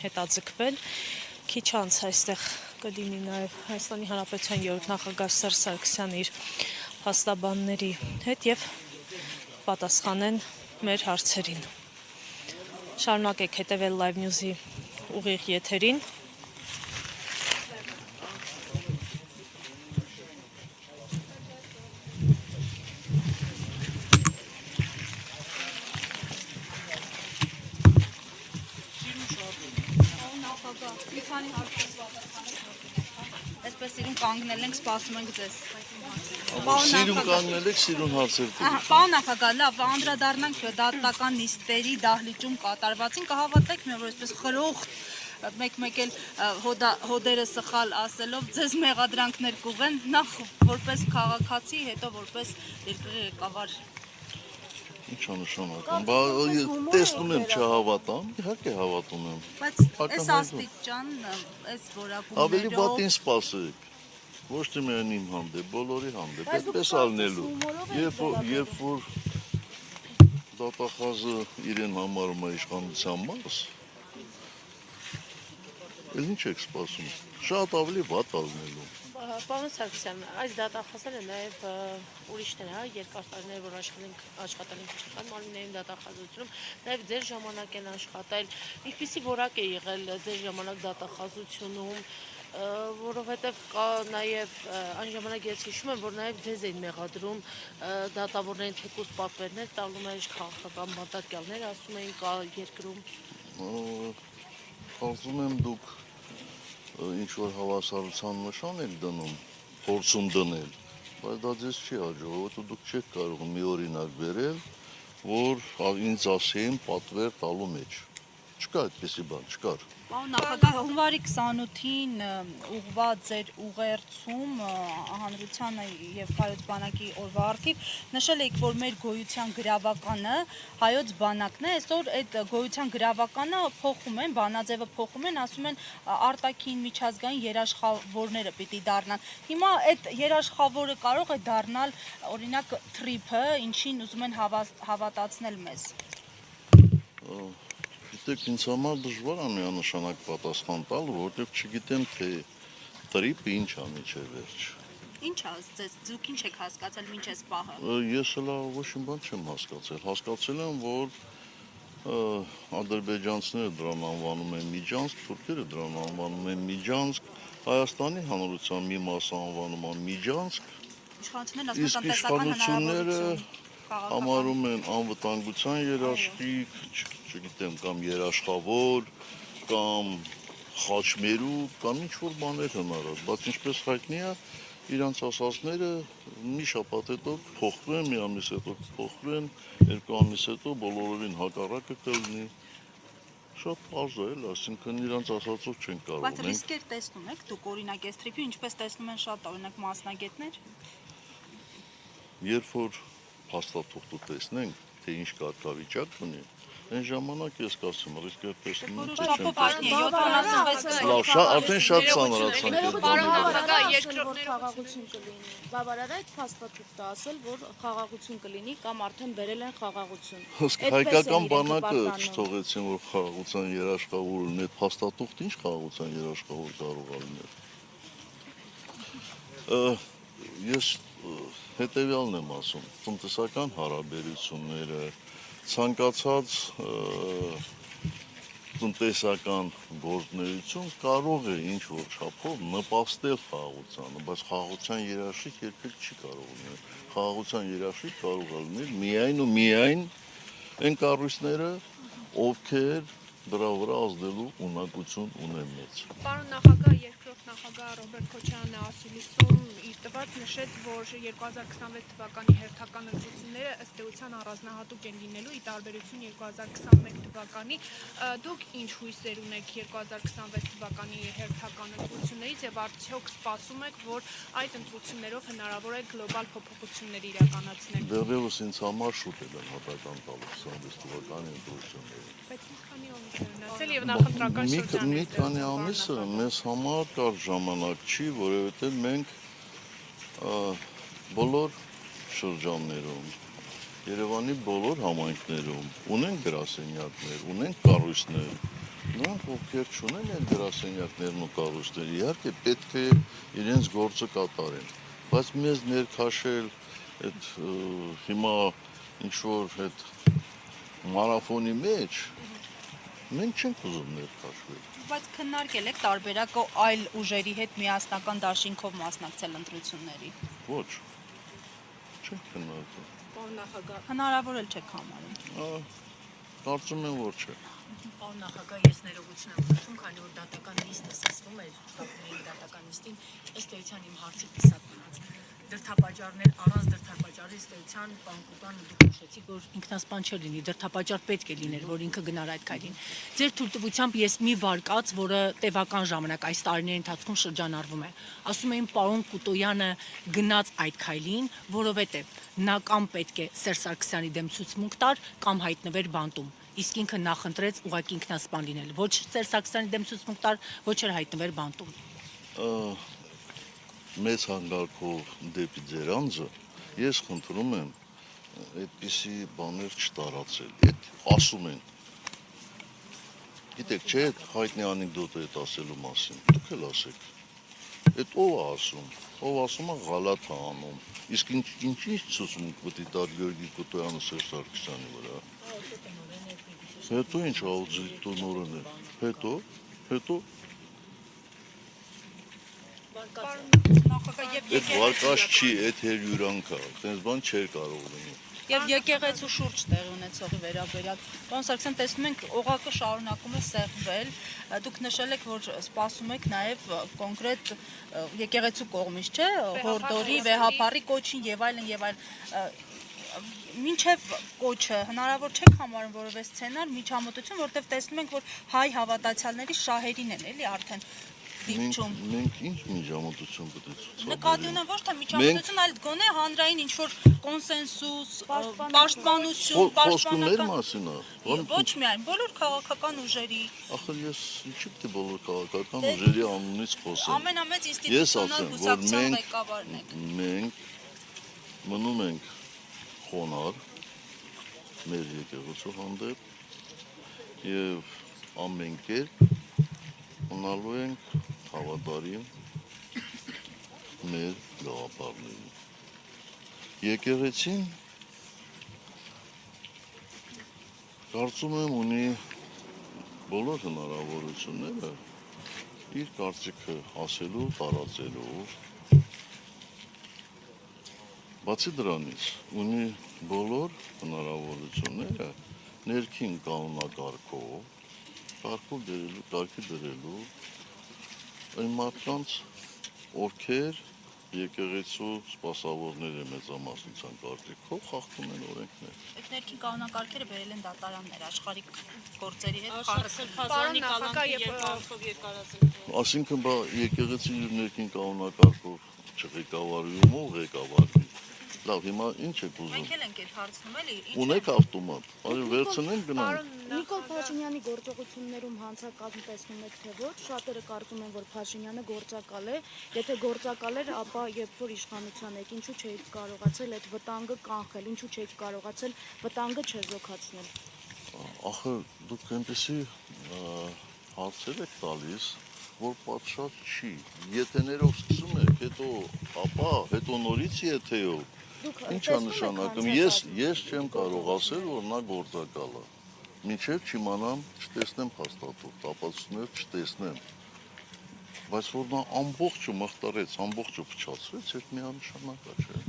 հետաձգվել։ Քիչ անց այստեղ կլինի նաև Հայաստանի Հանրապետության 7-րդ նախագահ Սերժ Սարգսյանը իր փաստաբանների հետ եւ պատասխանեն մեր հարցերին։ Շարունակեք հետևել Live News-ի ուղիղ եթերին։ Այսպես իրուն կանգնել ենք, սպասում ենք ձեզ։ Սիրուն կանգնել եք, սիրուն հարցեր տալու։ Պարոն նախագահ, լավ, անդրադառնանք դատական նիստերի դահլիճում կատարվածին, կհավատեք մի որ այսպես խրոխտ մեկ էլ հոդերը սխալ ասելով ձեզ մեղադրանքներ կուղեն, նախ որպես քաղաքացի, հետո որպես երկրի ղեկավար։ Ինչ անշանական, տեսնում եմ չհավատամ, իհարկե հավատում եմ։ Բայց այս աստիճան, այս որակումներով Ավելի վատին սպասեք, ոչ թե միայն իմ հանդեպ, բոլորի հանդեպ, այդպես ալնելու, երբ որ դատախազը իրեն համարում է իշխանության մաս, էլ ինչ եք սպասում, շատ ավելի վատ ալնելու։ Պարոն Սարգսյան, այս դատախազերը նաև ուրիշներ, երկար տարիներ, որ աշխատել են քրթական մարմինների դատախազությունում, նաև ձեր ժամանակ են աշխատել, ինչպիսի որակ է եղել ձեր ժամանակ դատախազությունում, որովհետև կա նաև այն ժամանակ ես հիշում եմ, որ նաև ձեզ էին մեղադրում դատավորներին թեկուզ պատվերներ տալու մեջ, քաղաքական բանտարկյալներ ասում էին կա երկրում։ Կարծում եմ դուք ինչ-որ հավասարության նշան եք դնում, փորձում դնել, բայց դա ձեզ չի հաջողում, որովհետև դուք չեք կարող մի օրինակ բերել, որ ինձ ասեին պատվեր տալու մեջ։ Չկա այդպիսի բան, չկար։ Պարոն նախագահ, հունվարի 28-ին ուղղված ձեր ուղերձում հանրությանը եւ հայոց բանակի օրվա առթիվ նշել եք, որ մեր գոյության գրավականը հայոց բանակն է, այսօր այդ գոյության գրավականը փոխում են, բանաձևը փոխում են, ասում են արտաքին միջազգային երաշխավորները պիտի դառնան։ Հիմա այդ երաշխավորը կարող է դառնալ օրինակ թրիփը, ինչին ուզում են հավատացնել մեզ։ Գիտեք, ինձ համար դժվար է միանշանակ պատասխան տալ, որովհետև չգիտեմ, թե տրիպը ինչ է միջև վերջ։ Ինչ է, դուք ինչ եք հասկացել մինչ այս պահը։ Ես հլա ոչ մի բան չեմ հասկացել։ Հասկացել եմ, որ ադրբեջանցիները դրան անվանում են Միջանցք, թուրքերը դրան անվանում են Միջանցք, Հայաստանի հանրության մի մասը անվանում է Միջանցք, իսկ իշխանությունները համարում են անվտանգության երաշխիք, չգիտեմ, կամ երաշխավոր, կամ խաչմերուկ, կամ ինչ-որ բաներ հնարած, բայց ինչպես հայտնի է, իրանց ասածները մի շաբաթ հետո փոխվեն, մի ամիս հետո փոխվեն, 2 ամիս հետո բոլորովին հակառակը կլինի, շատ պարզ է, այսինքն իրանց ասածով չեն կարող։ Բայց ռիսկեր տեսնում եք, դուք օրինակ այս թրիփի, ինչպես տեսնում են շատ օրինակ մասնագետներ։ Երբ որ փաստաթուղթը տեսնենք, թե ինչ կարգավիճակ ունի, այն ժամանակ ես կասեմ, ռիսկեր տեսնում եմ, թե չեմ տեսնում։ Լավ, արդեն շատ ծանրացանք այս բաները։ Որ խաղաղություն կլինի։ Բավարար է այդ փաստաթուղթը ասել, որ խաղաղություն կլինի կամ արդեն բերել են խաղաղություն։ Իսկ հայկական բանակը չթողեցին, որ խաղաղության երաշխավոր լինի, այդ փաստաթուղթը ինչ խաղաղության երաշխավոր կարող է լինել։ Ես հետևյալն եմ ասում, տնտեսական հարաբերությունները, ցանկացած տնտեսական գործունեություն կարող է ինչ-որ չափով նպաստել խաղաղությանը, բայց խաղաղության երաշխիք երբեք չի կարող լինել։ Խաղաղության երաշխիք կարող է լինել միայն ու միայն այն կառույցները, ովքեր դրա վրա ազդելու ունակություն ունեն մեծ։ Պարոն նախագահ, երկրորդ նախագահ Ռոբերտ Քոչարյանը ասուլիսում իր տված նշեց, որ 2026 թվականի հերթական ընտրությունները ըստ էության առանձնահատուկ են լինելու ի տարբերություն 2021 թվականի։ Դուք ինչ հույսեր ունեք 2026 թվականի հերթական ընտրություններից եւ արդյոք սպասում եք, որ այդ ընտրություններով հնարավոր է գլոբալ փոփոխություններ իրականացնել։ Դեռևս ինձ համար շուտ է դատական տալու 26 թվականի ընտրությունները։ Բայց մի քանի ամիս է մնացել եւ նախընտրական շրջան է։ Մի քանի ամիսը մեզ համար կար ժամանակ չի, որովհետև մենք բոլոր շրջաններում, Երևանի բոլոր համայնքներում ունենք գրասենյակներ, ունենք կառույցներ, Նրանք ովքեր չունեն այդ գրասենյակներն ու կառույցները, իհարկե պետք է իրենց գործը կատարեն, բայց մեզ ներքաշել այդ հիմա ինչ-որ այդ մարաֆոնի մեջ մենք չենք ուզում ներքաշվել։ Բայց քննարկել եք տարբերակը այլ ուժերի հետ միասնական դաշինքով մասնակցել ընտրությունների։ Ոչ, չենք քննարկել։ Պարոն նախագահ, Հնարավոր էլ չեք համարում։ Կարծում եմ, որ չէ։ Պարոն նախագահ, ես ներողություն եմ խնդրում, քանի որ դատական նիստը սկսվում էր, շտապում էինք դատական նիստին, ըստ էության իմ հարցի կիսատ մնաց։ Դրդապատճառներ առանց դրդապատճառի ըստ էության պարոն Կուկանը դուք նշեցիք, որ ինքնասպան չէ լինի, դրդապատճառ պետք է լիներ, որ ինքը գնար այդ քայլին։ Ձեր թույլտվությամբ ես մի վարկած, որը տևական ժամանակ այս տարիների ընթացքում շրջանառվում է, ասում էին պարոն Կուտոյանը գնաց այդ քայլին, որովհետև նա կամ պետք է Սերժ Սարգսյանի դեմ ցուցմունք տար, կամ հայտնվեր բանտում։ Իսկ ինքը նախընտրեց ուղղակի ինքնասպան լինել։ Ոչ Սերժ Սարգսյանի դեմ ցուցմունք տար, ոչ էլ հայտնվեր բանտում։ Մեծ հանգարքով դեպի ձեր անձը ես խնդրում եմ այդպիսի բաներ չտարածել։ Այդ ասում են։ Գիտեք, չէ, հայտնի անեկդոտը այդ ասելու մասին։ Դուք էլ ասեք։ Այդ ով է ասում։ Ով ասում է գալաթ է անում։ Իսկ ինչ ցուցմունք պետք է տար Գյորգի Կուտոյանը Սերժ Սարգսյանի վրա։ Հետո ինչ տնօրեն է։ Հետո Նախագահ եւ այդ վարկաշ չի, այդ հերյուրանք է, այդպես բան չէր կարող լինել։ Եվ եկեղեցու շուրջ տեղ ունեցողի վերաբերյալ պարոն Սարգսյան, տեսնում ենք օղակը շարունակում է սեղմվել, դուք նշել եք, որ սպասում եք նաև կոնկրետ եկեղեցու կողմից, չէ, հորդորի, վեհապարի կոչին եւ այլն եւ այլն։ Մինչև կոչը հնարավոր չեք համարում որևէ սցենար, միջամտություն, որտեղ տեսնում ենք, որ հայ հավատացյալների շահերին են էլի արդեն դիպչում։ Մենք ինչ միջամտություն պետք է ցուցաբերենք։ Նկատի ունեմ ոչ թե միջամտություն, այլ գոնե հանրային ինչ-որ կոնսենսուս, պաշտպանություն, Խոսքը մեր մասին է։ Ոչ միայն, բոլոր քաղաքական ուժերի։ Ախր ես ինչի՞ պետք է բոլոր քաղաքական ուժերի անունից խոսեմ։ Ամենամեծ ինստիտուցիոնալ կուսակցության ղեկավարն եք։ Մենք մնում ենք խոնար մեր եկեղեցու հանդեպ եւ ամեն կերպ ունալու ենք հավատարիմ մեր գաղափարներին։ Եկեղեցին կարծում եմ ունի բոլոր հնարավորությունները իր կարծիքը ասելու, տարածելու։ Բացի դրանից ունի բոլոր հնարավորությունները ներքին կանոնակարգով կարգի դրելու այն մարդկանց, ովքեր եկեղեցու սպասավորները մեծամասնության կարծիքով խախտում են օրենքներ։ Այդ ներքին կանոնակարգերը բերել են դատարաններ աշխարհիկ գործերի հետ Փազանի կալանքի Այսինքն եկեղեցի իր ներքին կանոնակարգով չղեկավարում ու ղեկավարվի։ Լավ, հիմա ինչ եք ուզում։ Մենք էլ ենք այդ հարցնում էլի։ Ունեք ավտոմատ, այո, վերցնենք գնանք։ Նիկոլ Փաշինյանի գործողություններում հանցակազմ տեսնում եք թե ոչ, շատերը կարծում են, որ Փաշինյանը գործակալ է, եթե գործակալ էր, ապա երբ որ իշխանության եք, ինչու չէիք կարողացել այդ վտանգը կանխել, ինչու չէիք կարողացել վտանգը չեզոքացնել։ Ախր դուք այնպեսի հարցեր եք տալիս, որ պատշաճ չի։ Եթեներով սկսում եք, հետո նորից եթեով։ Ինչ է նշանակում։ Ես չեմ կարող ասել, որ նա գործակալ է։ Մինչև չիմանամ, չտեսնեմ փաստաթուղթ, ապացույցներ չտեսնեմ։ Բայց որ նա ամբողջը մխտարեց, ամբողջը փչացրեց, այդ միանշանակ է, չէ։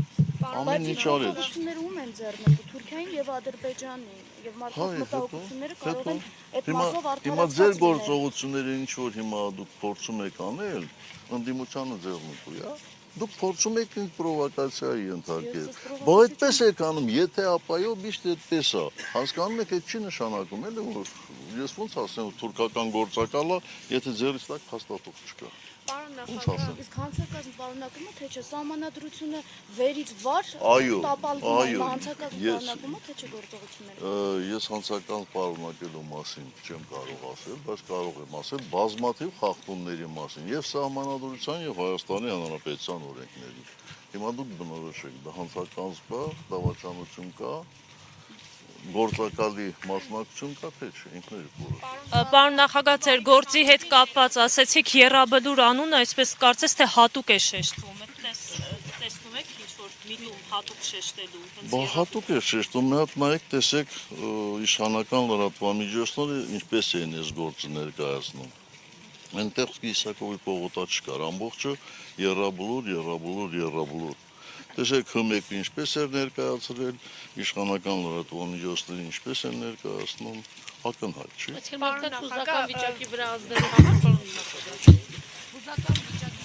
Ամեն ինչ արեց։ Գործողությունները ում են ձեռնարկում Թուրքիային եւ Ադրբեջանին եւ մարդկանց մտահոգությունները կարող են այդ մասով Հիմա արդարացված ձեր գործողությունները ինչ որ հիմա դուք փորձում եք անել, ընդդիմությանը ձեռնարկու, հա։ Դուք փորձում եք պրովոկացիայի ենթարկել։ Բայց այդպես եք անում, եթե ապայո միշտ այդպես է։ Հասկանում եք, այդ չի նշանակում, էլի որ ես ոնց ասեմ, թուրքական գործակալը, եթե ձեռից տակ փաստաթուղթ չկա։ Պարոն Ոնց նախագահ, ասեմ։ Իսկ հանցակազմ պարունակումը թե չէ, սահմանադրությունը վերից վար Այո, տապալվում է, այո, հանցակազմ ես- պարունակումը թե չէ գործողությունները։ Ես հանցական պարունակելու մասին չեմ կարող ասել, բայց կարող եմ ասել բազմաթիվ խախտումների մասին եւ սահմանադրության եւ Հայաստանի Հանրապետության օրենքների։ Հիմա դուք բնորոշեք, դա հանցական կա, դավաճանություն կա, գործակալի մասնակցություն կա թե չէ, ինքն էր որոշ։ Պարոն նախագահ, ձեր գործի հետ կապված ասեցիք Եռաբլուր անունը, այսպես կարծես թե հատուկ է շեշտվում։ Տեսնում եք ինչ-որ միտում հատուկ շեշտելու։ Բա հատուկ է շեշտում, մի հատ նայեք, տեսեք իշխանական լրատվամիջոցները ինչպես էին այս գործը ներկայացնում։ Այնտեղ Իսակովի պողոտա չկար, ամբողջը Եռաբլուր։ Տեսեք ՀՄԵԿ-ը ինչպես էր ներկայացրել, իշխանական լրատվամիջոցները ինչպես են ներկայացնում, ակնհայտ չի։ Բայց հիմնական հուզական վիճակի վրա ազդելու համար պարոն նախագահ։ Հուզական վիճակի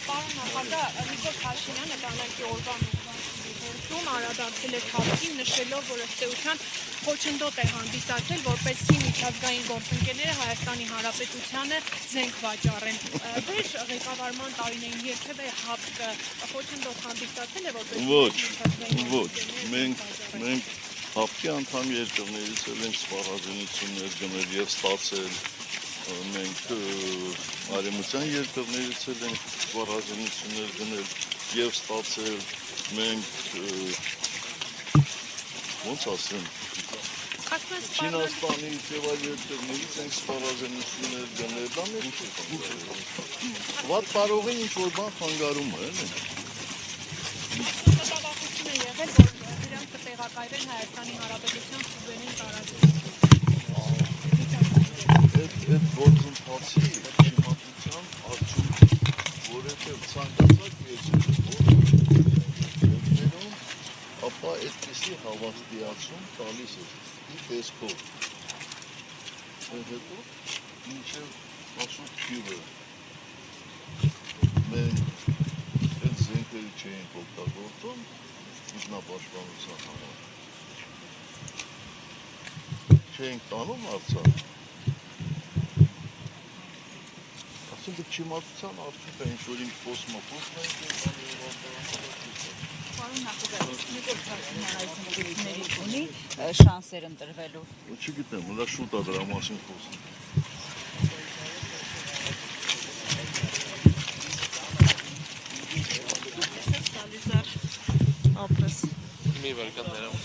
Պարոն նախագահ, Նիկոլ Փաշինյանը բանակի օրվան գործում անդրադարձել է քաղաքին, նշելով, որ ըստ էության խոչընդոտ է հանդիսացել, որպեսզի միջազգային գործընկերները Հայաստանի Հանրապետությանը զենք վաճառեն։ Ձեր ղեկավարման տարիներին երբևէ ՀԱՊԿ-ը խոչընդոտ հանդիսացել է, որպեսզի Ոչ, մենք ՀԱՊԿ-ի անդամ երկրներից ենք սպառազինություններ գնել եւ ստացել, մենք արևմտյան երկրներից ենք սպառազինություններ գնել եւ ստացել, մենք ոնց ասեմ, Չինաստանից եւ այլ երկրներից ենք սպառազինություններ գնել, դա մեր վատ բարողին ինչ-որ բան խանգարում է, էլի։ Մտավախություն է եղել, որ դրանք կտեղակայվեն Հայաստանի Հանրապետության սուվերեն տարածքում։ Այդ գործընթացի չիմացության արդյունք, որովհետև ցանկացած երկրում, ապա այդպիսի հավաստիացում տալիս է ի տեսքով։ Հետո մինչև ասում փիվը մենք այդ զենքերը չէինք օգտագործում ինքնապաշտպանության համար։ Չէինք տանում Արցախ։ Այսինքն չիմացության արդյունք է ինչ-որ ինք խոսմապոսն ենք Պարոն նախագահ, Նիկոլ Փաշինյանը այս ընտրությունների ունի շանսեր ընտրվելու։ Չգիտեմ, հլա շուտ է դրա մասին խոսում։ ապրես։ Մի վարկան ներում։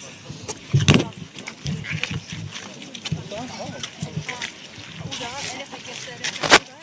Ուրա, երեխա կեսերը